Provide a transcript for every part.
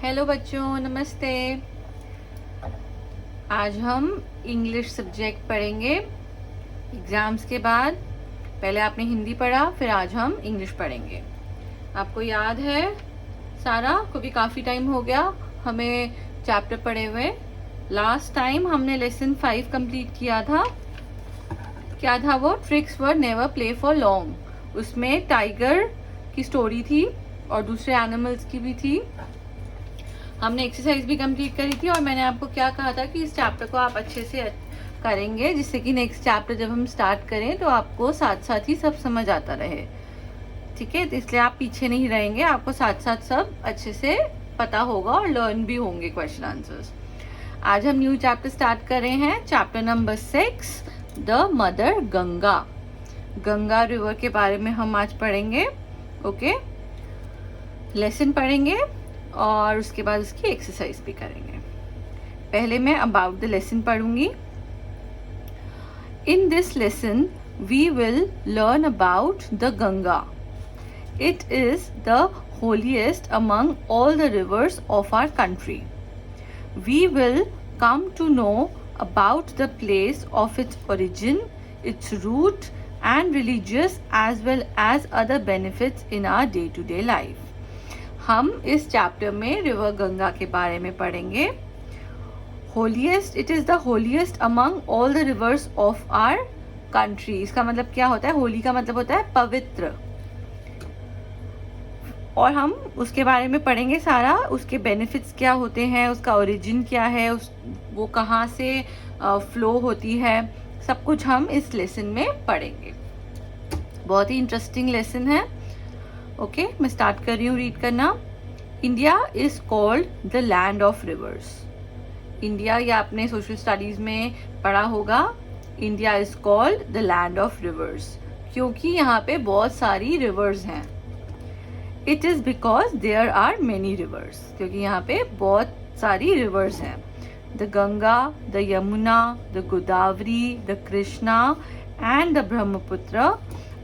Hello बच्चों, नमस्ते। आज हम इंग्लिश सब्जेक्ट पढ़ेंगे एग्ज़ाम्स के बाद। पहले आपने हिंदी पढ़ा, फिर आज हम इंग्लिश पढ़ेंगे। आपको याद है सारा, क्योंकि काफ़ी टाइम हो गया हमें चैप्टर पढ़े हुए। लास्ट टाइम हमने लेसन 5 कंप्लीट किया था। क्या था वो? Tricks were never play for long. उसमें टाइगर की स्टोरी थी और दूसरे एनिमल्स की भी थी। हमने एक्सरसाइज भी कंप्लीट करी थी और मैंने आपको क्या कहा था कि इस चैप्टर को आप अच्छे से करेंगे, जिससे कि नेक्स्ट चैप्टर जब हम स्टार्ट करें तो आपको साथ साथ ही सब समझ आता रहे। ठीक है, तो इसलिए आप पीछे नहीं रहेंगे, आपको साथ साथ सब अच्छे से पता होगा और लर्न भी होंगे क्वेश्चन आंसर्स। आज हम न्यू चैप्टर स्टार्ट कर रहे हैं, chapter number 6, the mother Ganga. Ganga river के बारे में हम आज पढ़ेंगे। ओके, लेसन पढ़ेंगे और उसके बाद उसकी एक्सरसाइज भी करेंगे। पहले मैं अबाउट द लेसन पढ़ूंगी। In this lesson we will learn about the Ganga. It is the holiest among all the rivers of our country. We will come to know about the place of its origin, its root and religious as well as other benefits in our day-to-day life. हम इस chapter में river Ganga के बारे में पढ़ेंगे। Holiest, it is the holiest among all the rivers of our country. इसका मतलब क्या होता है? होली का मतलब होता है पवित्र। और हम उसके बारे में पढ़ेंगे सारा, उसके बेनिफिट्स क्या होते हैं, उसका ओरिजिन क्या है, वो कहाँ से फ्लो होती है, सब कुछ हम इस लेसन में पढ़ेंगे। बहुत ही इंटरेस्टिंग लेसन है। ओके, मैं स्टार्ट कर रही हूँ रीड करना। India is called the land of rivers. India, या आपने सोशल स्टडीज में पढ़ा होगा, India is called the land of rivers, क्योंकि यहाँ पे बहुत सारी रिवर्स हैं। It is because there are many rivers, क्योंकि यहाँ पे बहुत सारी रिवर्स हैं। The Ganga, the Yamuna, the Godavari, the Krishna and the Brahmaputra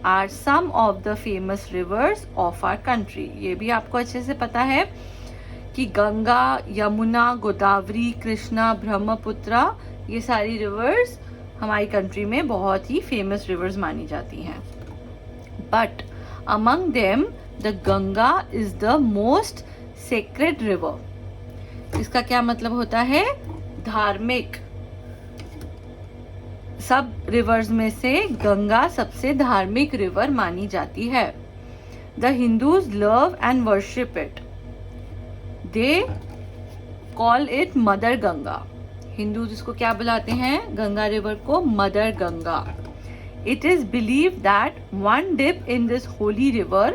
are some of the famous rivers of our country. ये भी आपको अच्छे से पता है कि गंगा, यमुना, गोदावरी, कृष्णा, ब्रह्मपुत्र, ये सारी रिवर्स हमारी कंट्री में बहुत ही फेमस रिवर्स मानी जाती हैं। But among them the Ganga is the most sacred river. इसका क्या मतलब होता है? धार्मिक। सब रिवर्स में से गंगा सबसे धार्मिक रिवर मानी जाती है। The Hindus love and worship it. They call it mother Ganga. Hindus इसको क्या बुलाते हैं? गंगा रिवर को mother Ganga. It is believed that one dip in this holy river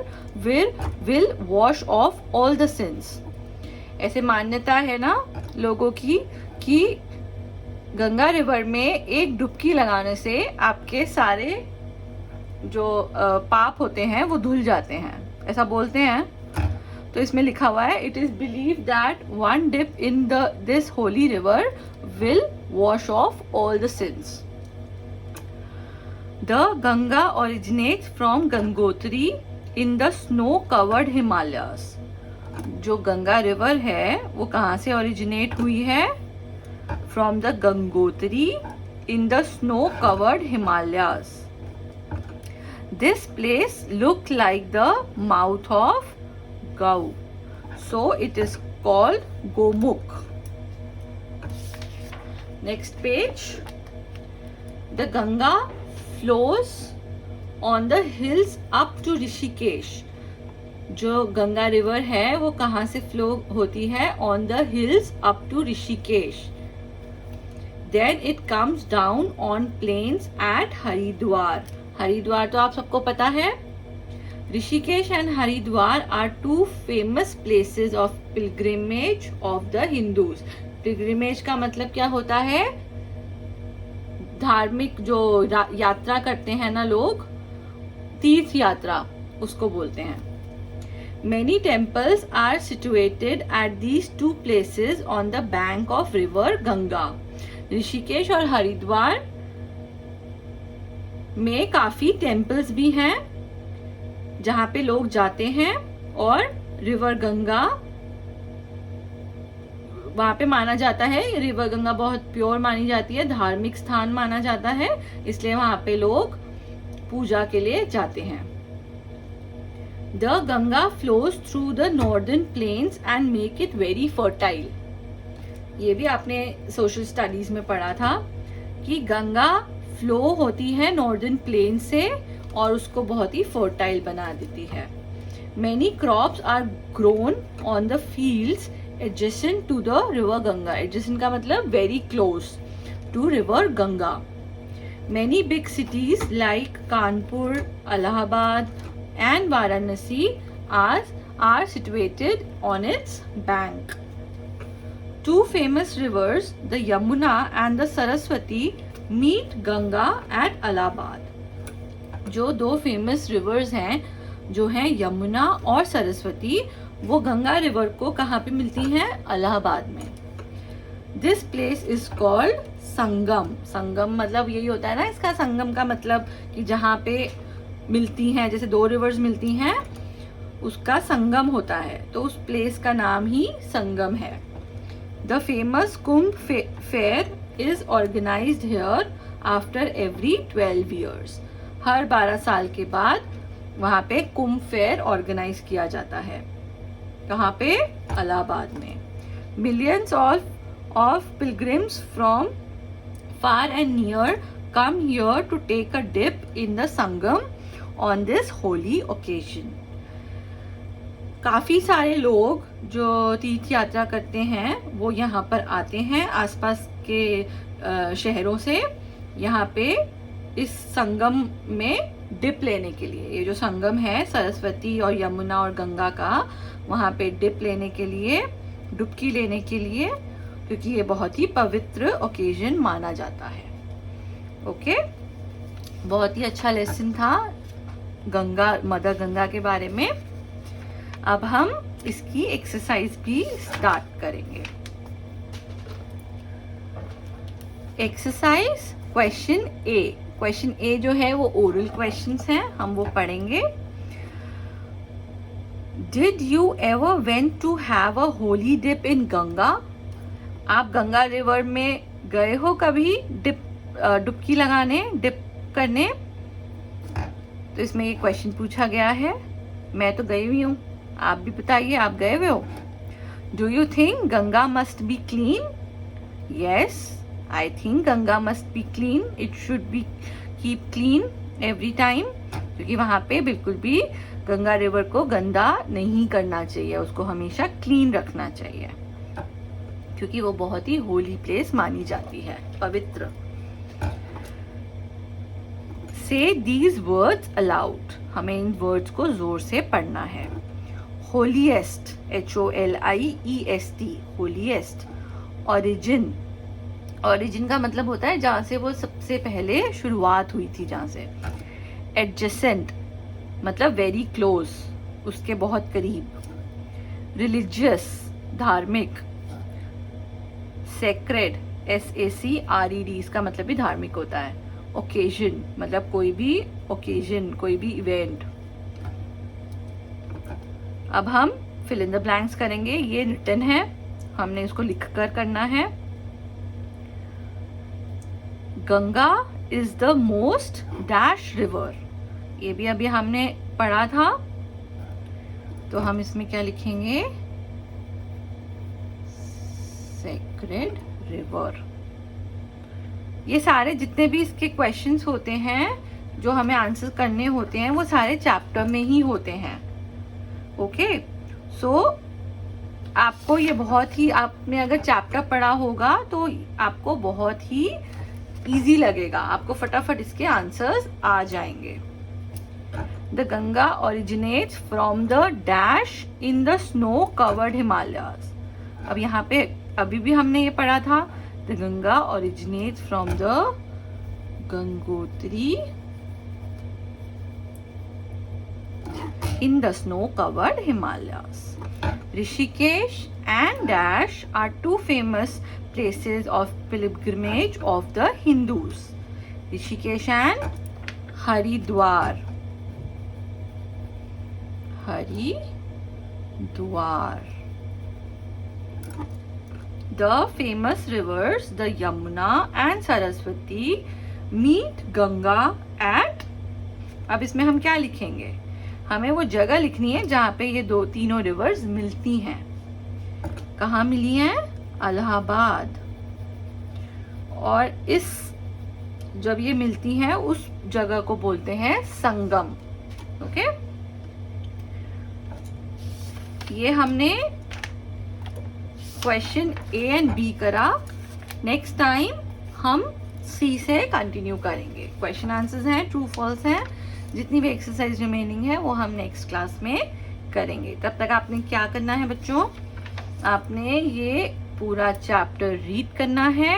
will wash off all the sins. ऐसे मान्यता है ना लोगों की कि गंगा रिवर में एक डुबकी लगाने से आपके सारे जो पाप होते हैं वो धुल जाते हैं, ऐसा बोलते हैं। तो इसमें लिखा हुआ है, It is believed that one dip in this holy river will wash off all the sins. The Ganga originates from Gangotri in the snow-covered Himalayas. जो गंगा रिवर है वो कहाँ से ओरिजिनेट हुई है? From the Gangotri in the snow-covered Himalayas. This place looked like the mouth of Gau, so it is called Gomukh. Next page. The Ganga flows on the hills up to Rishikesh. जो Ganga river है वो कहाँ से flow होती है? on the hills up to Rishikesh. then it comes down on plains at Haridwar. Haridwar तो आप सबको पता है। Rishikesh and Haridwar are two famous places of pilgrimage of the Hindus। pilgrimage का मतलब क्या होता है? धार्मिक जो यात्रा करते हैं ना लोग, तीर्थ यात्रा उसको बोलते हैं। Many temples are situated at these two places on the bank of river Ganga। Rishikesh और हरिद्वार में काफी टेम्पल्स भी हैं जहाँ पे लोग जाते हैं और रिवर गंगा वहाँ पे माना जाता है, रिवर गंगा बहुत प्योर मानी जाती है, धार्मिक स्थान माना जाता है, इसलिए वहाँ पे लोग पूजा के लिए जाते हैं। The Ganga flows through the northern plains and make it very fertile. ये भी आपने सोशल स्टडीज में पढ़ा था कि गंगा फ्लो होती है नॉर्दर्न प्लेन से और उसको बहुत ही फर्टाइल बना देती है। Many crops are grown on the fields adjacent to the river Ganga. Adjacent का मतलब very close to river Ganga. Many big cities like Kanpur, Allahabad and Varanasi are situated on its bank. Two famous rivers, the Yamuna and the Saraswati, meet Ganga at Allahabad. जो दो famous reverse हैं जो हैं यमुना और सरस्वती, वो Ganga river को कहाँ पे मिलती हैं? इलाहाबाद में। दिस प्लेस इज कॉल्ड संगम। संगम मतलब यही होता है ना इसका, संगम का मतलब कि जहाँ पे मिलती हैं, जैसे दो रिवर्स मिलती हैं उसका संगम होता है, तो उस प्लेस का नाम ही संगम है। The famous Kumbh fair is organised here after every 12 years। हर 12 साल के बाद वहाँ पे कुंभ फेयर ऑर्गेनाइज किया जाता है। कहाँ पे? इलाहाबाद में। Millions of pilgrims from far and near come here to take a dip in the Sangam on this holy occasion. काफी सारे लोग जो तीर्थ यात्रा करते हैं वो यहाँ पर आते हैं आसपास के शहरों से, यहाँ पे इस संगम में डिप लेने के लिए। ये जो संगम है सरस्वती और यमुना और गंगा का, वहाँ पे डिप लेने के लिए, डुबकी लेने के लिए, क्योंकि ये बहुत ही पवित्र ओकेजन माना जाता है। ओके, बहुत ही अच्छा लेसन था गंगा, मदर गंगा के बारे में। अब हम इसकी एक्सरसाइज भी स्टार्ट करेंगे। Exercise question A. Question A जो है वो ओरल क्वेश्चंस हैं, हम वो पढ़ेंगे। Did you ever went to have a holy dip in Ganga? आप गंगा रिवर में गए हो कभी डुबकी लगाने, डिप करने? तो इसमें ये क्वेश्चन पूछा गया है। मैं तो गई हुई हूँ, आप भी बताइए, आप गए हुए हो? Do you think Ganga must be clean? Yes, I think Ganga must be clean. It should be keep clean every time, क्योंकि वहाँ पे बिल्कुल भी गंगा रिवर को गंदा नहीं करना चाहिए, उसको हमेशा क्लीन रखना चाहिए, क्योंकि वो बहुत ही होली प्लेस मानी जाती है, पवित्र। Say these words aloud. हमें इन वर्ड्स को जोर से पढ़ना है। Holiest, HOLIEST, holiest. Origin, origin का मतलब होता है जहाँ से वो सबसे पहले शुरुआत हुई थी, जहाँ से। एडजेसेंट मतलब वेरी क्लोज, उसके बहुत करीब। रिलीजियस धार्मिक। सेक्रेड SACRED, इसका मतलब भी धार्मिक होता है। ओकेजन मतलब कोई भी ओकेजन, कोई भी इवेंट। अब हम फिल इन द ब्लैंक्स करेंगे। ये रिटन है, हमने इसको लिख कर करना है। Ganga is the most dash river. ये भी अभी हमने पढ़ा था, तो हम इसमें क्या लिखेंगे? Sacred river. ये सारे जितने भी इसके क्वेश्चंस होते हैं जो हमें आंसर करने होते हैं, वो सारे चैप्टर में ही होते हैं। ओके, सो आपको ये बहुत ही, आपने अगर चैप्टर पढ़ा होगा तो आपको बहुत ही इजी लगेगा, आपको फटाफट इसके आंसर्स आ जाएंगे। The Ganga originates from the dash in the snow covered Himalayas. अब यहाँ पे अभी भी हमने ये पढ़ा था, the Ganga originates from the Gangotri in the snow covered Himalayas. Rishikesh and Dash are two famous places of pilgrimage of the Hindus. Rishikesh and Haridwar. Haridwar. The famous rivers the Yamuna and Saraswati meet Ganga at. अब इसमें हम क्या लिखेंगे, हमें वो जगह लिखनी है जहाँ पे ये दो तीनों रिवर्स मिलती हैं। कहाँ मिली हैं? इलाहाबाद। और इस जब ये मिलती हैं उस जगह को बोलते हैं संगम। ओके, ये हमने क्वेश्चन ए एंड बी करा। नेक्स्ट टाइम हम सी से कंटिन्यू करेंगे। क्वेश्चन आंसर्स हैं, ट्रू फॉल्स हैं, जितनी भी एक्सरसाइज रिमेनिंग है वो हम नेक्स्ट क्लास में करेंगे। तब तक आपने क्या करना है बच्चों, आपने ये पूरा चैप्टर रीड करना है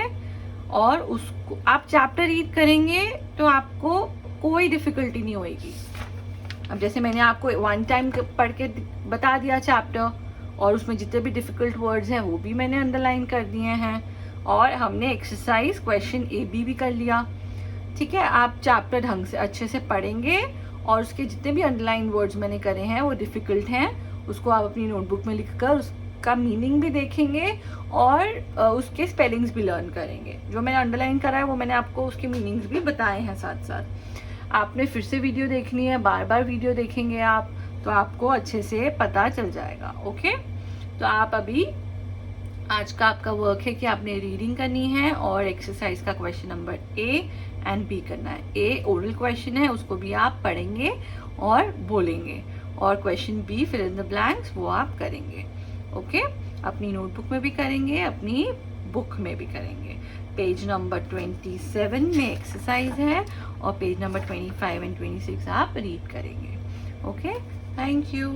और उसको आप चैप्टर रीड करेंगे तो आपको कोई डिफिकल्टी नहीं होएगी। अब जैसे मैंने आपको वन टाइम पढ़ के बता दिया चैप्टर, और उसमें जितने भी डिफिकल्ट वर्ड्स हैं वो भी मैंने अंडरलाइन कर दिए हैं, और हमने एक्सरसाइज क्वेश्चन ए बी भी कर लिया। ठीक है, आप चैप्टर ढंग से अच्छे से पढ़ेंगे और उसके जितने भी अंडरलाइन वर्ड्स मैंने करे हैं वो डिफिकल्ट हैं, उसको आप अपनी नोटबुक में लिखकर उसका मीनिंग भी देखेंगे और उसके स्पेलिंग्स भी लर्न करेंगे। जो मैंने अंडरलाइन करा है वो मैंने आपको उसके मीनिंग्स भी बताए हैं साथ साथ। आपने फिर से वीडियो देखनी है, बार बार वीडियो देखेंगे आप तो आपको अच्छे से पता चल जाएगा। ओके, तो आप अभी आज का आपका वर्क है कि आपने रीडिंग करनी है और एक्सरसाइज का question number A and B करना है। ए ओरल क्वेश्चन है, उसको भी आप पढ़ेंगे और बोलेंगे, और question B fill in the blanks वो आप करेंगे। ओके, अपनी नोटबुक में भी करेंगे, अपनी बुक में भी करेंगे। पेज नंबर 27 में एक्सरसाइज है और पेज नंबर 25 एंड 26 आप रीड करेंगे। Okay, thank you.